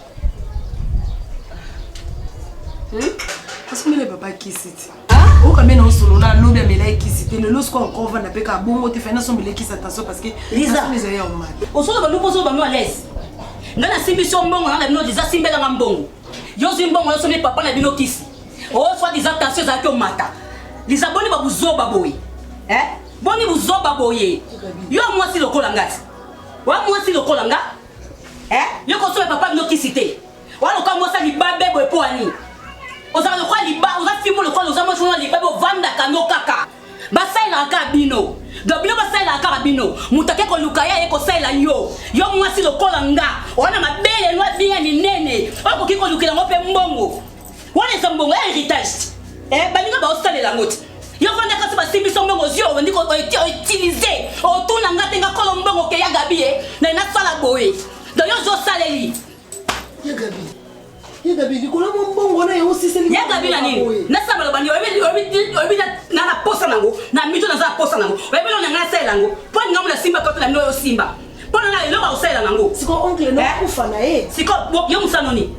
K: Parce que le papa qui cite.
B: Ah?
K: O quand même on solo là no bien melai qui c'était le lorsqu'on encore va n'appeler qu'à bon te faire na son melai qui attention parce que
B: Lisa
K: les ailleurs au mal.
B: Au solo ba nous poser ba nous à l'aise. Ngana simbition mbongo na bino déjà simbela nga mbongo. Yo zimbongo yo somi papa na bino kisi. Oh soit des attentions za ko mata. Lisa boni ba buzoba boy. Boni buzoba boy. Yo moi si lokola ngati. Wa moi si lokola nga. Yo ko so papa bino kisi te. Wa lokola moi sa libabe boy po ani. Oza lokola liba, oza fimo lokola oza moi so libabe vanda kano kaka. Basaila ka bino. Dobino basaila ka bino. Mutake ko lukaya e ko saila yo. Yo mwasi lokola nga. Wana mabele no bien ni nene. Oko kiko lukela ngope mbongo. Wana za mbongo héritage. Baninga ba osalela ngoti. Yo vanda ka ba simbiso mbongo zio ndiko utiliser. Otuna ngate nga kolo mbongo ke ya gabi na na sala boye. Do yo zo saleli.
K: Ya gabi. Yagabi ni kola mbongo na yo sisi ni
B: Yagabi na nini na saba bani obi na na posa nango na mito na za posa nango obi no ngana sela nango po ngamu na simba ko na mino yo simba po na lo ba usela nango
K: siko oncle no kufa na
B: siko yo musanoni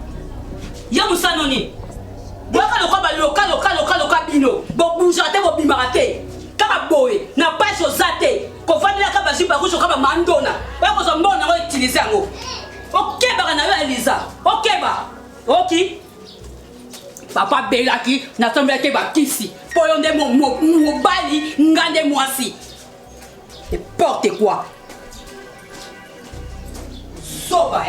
B: boka loka bino bo bouger te bo bimarate kaka boy na page ozate ko vanila ka ba simba ko ka ba mandona ba ko zo mbona ko utiliser ngo okeba na yo Elisa okeba. Ok. Papa Belaki n'a tombé que bakisi. Poyon de mon bali ngande moisi. N'importe quoi. Soba.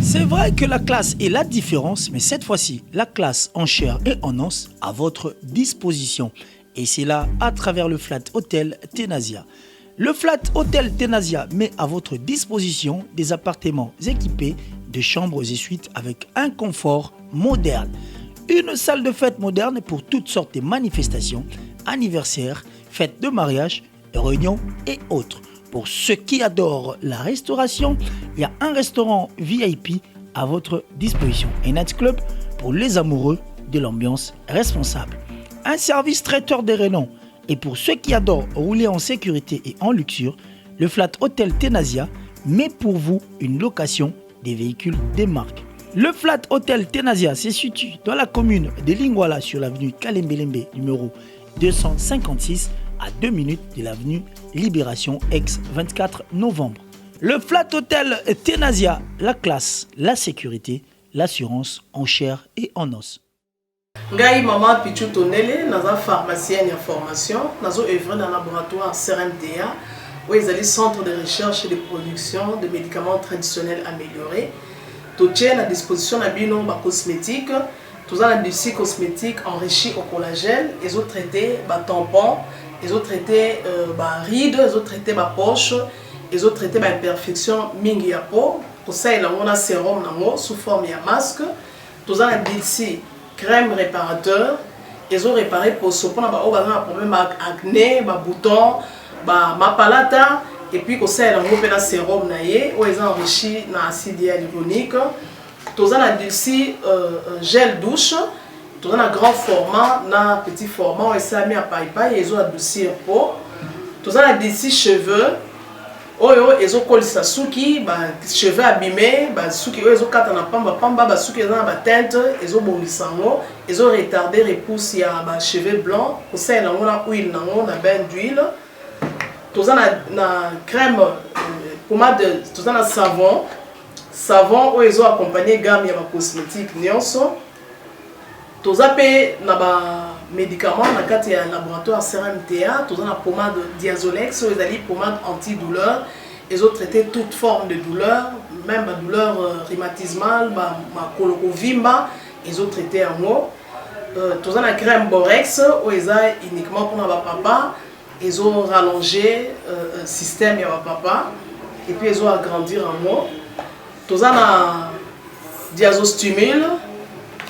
L: C'est vrai que la classe est la différence, mais cette fois-ci, la classe en chair et en os à votre disposition. Et c'est là à travers le Flat Hotel Tenasia. Le Flat Hotel Tenasia met à votre disposition des appartements équipés de chambres et suites avec un confort moderne. Une salle de fête moderne pour toutes sortes de manifestations, anniversaires, fêtes de mariage, réunions et autres. Pour ceux qui adorent la restauration, il y a un restaurant VIP à votre disposition. Un nightclub pour les amoureux de l'ambiance responsable. Un service traiteur de renom. Et pour ceux qui adorent rouler en sécurité et en luxure, le Flat Hotel Tenasia met pour vous une location des véhicules des marques. Le Flat Hotel Tenasia se situe dans la commune de Lingwala sur l'avenue Kalembelembe numéro 256 à 2 minutes de l'avenue Libération ex-24 novembre. Le Flat Hotel Tenasia, la classe, la sécurité, l'assurance en chair et en os.
K: Ngai maman Pichu Tonele, naza pharmacienne en formation, nazo œuvre dans le laboratoire CRMDA, où ils allaient centre de recherche et de production de médicaments traditionnels améliorés. Tout est à disposition de bino ba cosmétiques, tout ça l'industrie cosmétique enrichie au collagène, ils ont traité ba tampons, ils ont traité ba rides, ils ont traité ba poche, ils ont traité ba imperfection mingi ya peau, pour ça il a un sérum nango sous forme de masque, tout ça l'industrie crème réparateur, ils ont réparé pour ce qu'on a un problème avec acné, boutons, mapalata, et puis qu'on sait un sérum naïe, où ils ont enrichi dans l'acide hyaluronique. Tous on a ici gel douche, tous on a grand format, dans petit format, et ça a mis à paille, ils ont adouci un pot. Tous on a ici cheveux. Ils ont collé sa souki, cheveux abîmés, souki ils ont quatre na pamba, souki ils ont ba teinte, ils ont bomisango, ils ont retardé repousse ya ba cheveux blancs, pour ça ils ont na huile nango na bain d'huile. Tous na crème pommade, tous na savon où ils ont accompagné gamme ya ba cosmétique nyonso. Tous pe na ba médicaments dans le laboratoire CRMTA, tout dans la pommade Diazolex, ils ont pommade antidouleur, ils ont traité toute forme de douleur, même la douleur rhumatismale, ma colorovimba, ils ont traité en haut. Tout dans la crème Borex, où ils ont uniquement pour ma papa, ils ont rallongé le système de papa, et puis ils ont agrandi en haut. Tout dans la Diazostimule,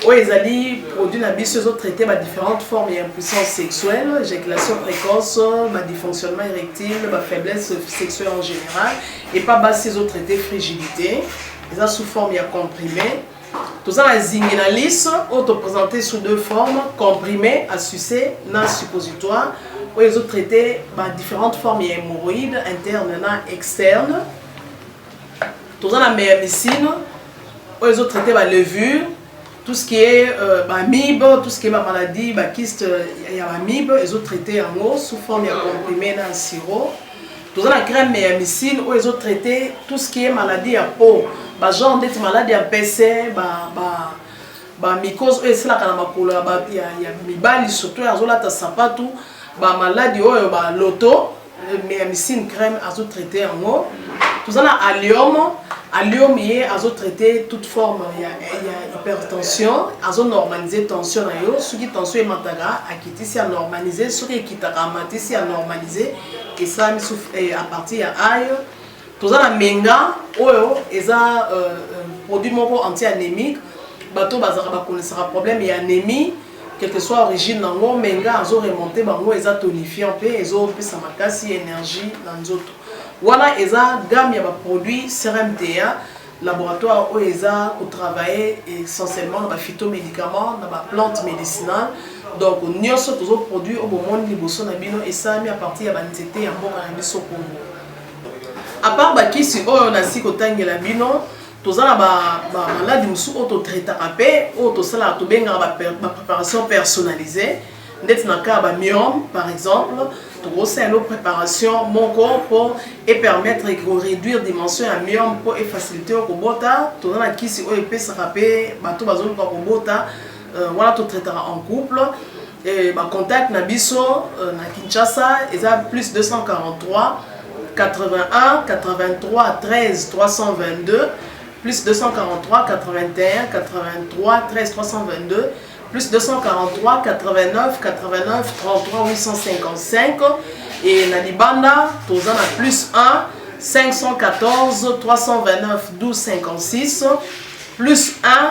K: où ils ont produit ils ont traité différentes formes d'impuissance sexuelle, éjaculation précoce, dysfonctionnement érectile, faiblesse sexuelle en général, et pas ils ont traité frigidité, ils ont sous forme comprimée. Tout ça, la zinginalis, présenté sous deux formes, comprimé à sucer, non suppositoire, où ils ont traité différentes formes d'hémorroïdes internes et externes. Tous la médecine, ils ont traité la levure, tout ce qui est amibe, tout ce qui est maladie, kyste, il y a amibe, ils ont traité en eau sous forme de comprimé dans le sirop. Tous la crème médecine, ils ont traité tout ce qui est maladie à peau, genre d'être maladie à PC, mycose, c'est la il y a mibali surtout, ils ont la sapatu, maladie, l'auto, médecine crème, ils ont traité en eau. Tous la allium. Allium, ils ont traité toute forme, il y a hypertension, ils ont normalisé tension, ceux qui tension est mataga, à quitter si à normaliser, ceux qui quittent à mater si à normaliser, et ça à partir de aïe. Tout ça la menga, ils ont produit anti-anémique, bateau bazara connaissera problème et anémie, quelle que soit l'origine dans l'eau, menga, ils ont remonté, ils ont tonifié un peu, ils ont plus sa makasi énergie dans les autres. Voilà, ils ont gamme de produits CRMTA, laboratoire où ils ont travaillé essentiellement dans les phytomédicaments, dans les plantes médicinales. Donc, nous avons tous les produits au moment de l'ébauchon et ça mis à partir de l'antété et en bon cannabis au Congo. À part qui si on a si côté de la bino, tous les maladies qui sont auto-traités, auto-salariés, la préparation personnalisée. Dans le cas de myome, par exemple, c'est une préparation mon corps pour permettre de réduire la dimension de myome pour faciliter le robota. Tout le monde qui s'est fait se rappeler, tout le monde voilà tout traitera en couple. Et contact Nabiso, na Kinshasa, ils ont plus 243 81 83 13 322 plus 243 81 83 13 322 plus 243 89 89 33 855 et Nalibanda, tous en a plus 1 514 329 12 56 plus 1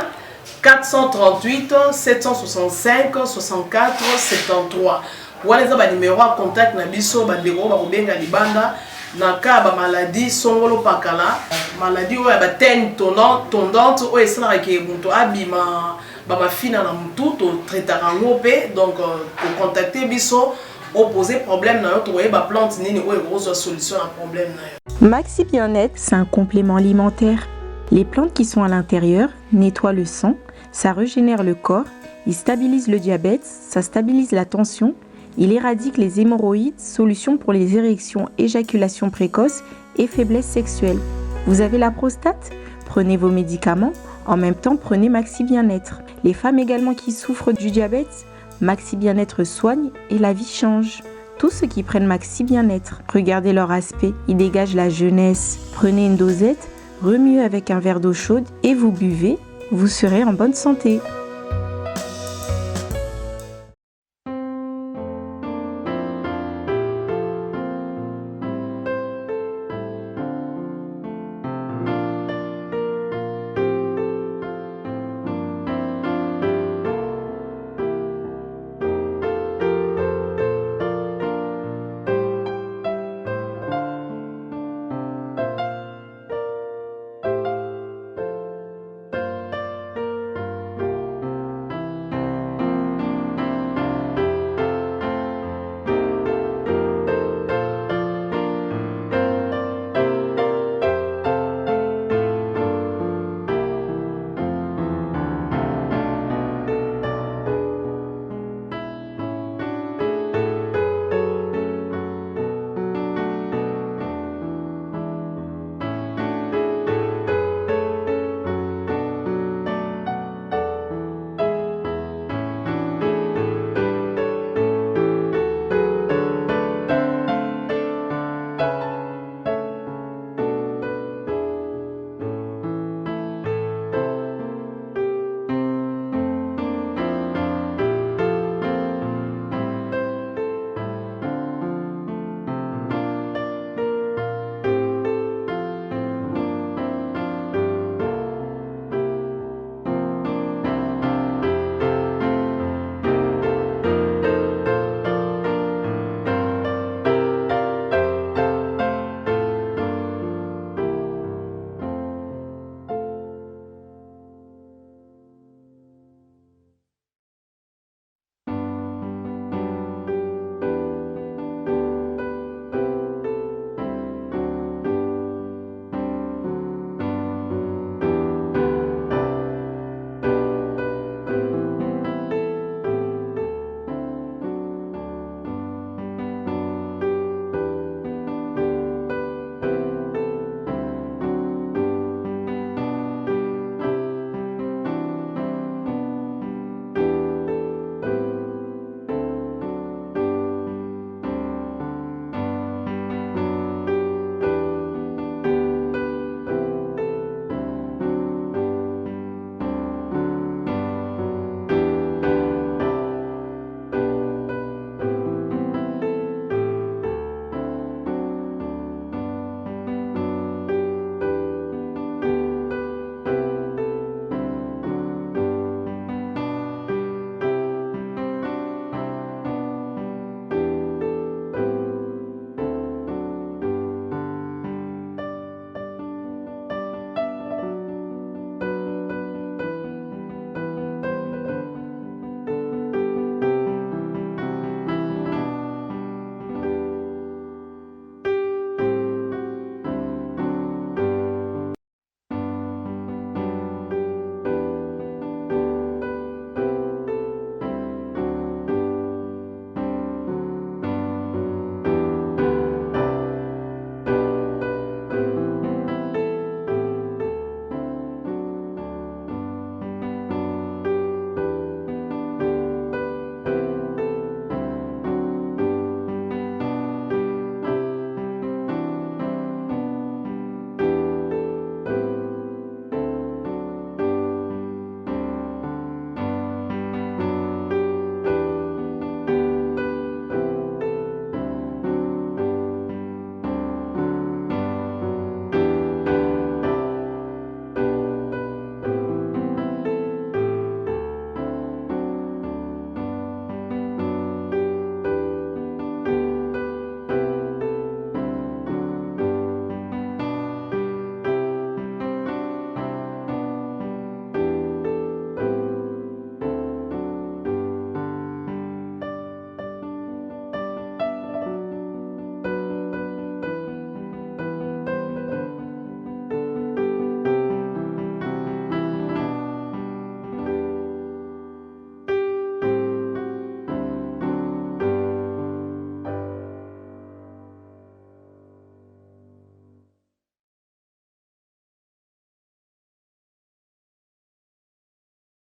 K: 438 765 64 73. Voilà les numéros à contact na biso bandeko ba kobenga libanda na ka ba maladie songolo pakala maladie oya ba tene tondante o esala ke muntu abima ba fina na mutu to traitera ngope donc pour contacter biso opposer problème na yo to ba plante nini o grosse solution à problème na yo.
M: Maxi Bien-être, c'est un complément alimentaire. Les plantes qui sont à l'intérieur nettoient le sang, ça régénère le corps, il stabilise le diabète, ça stabilise la tension, il éradique les hémorroïdes, solution pour les érections, éjaculation précoce et faiblesse sexuelle. Vous avez la prostate? Prenez vos médicaments, en même temps prenez Maxi Bien-être. Les femmes également qui souffrent du diabète, Maxi Bien-être soigne et la vie change. Tous ceux qui prennent Maxi Bien-être, regardez leur aspect, ils dégagent la jeunesse. Prenez une dosette, remuez avec un verre d'eau chaude et vous buvez, vous serez en bonne santé.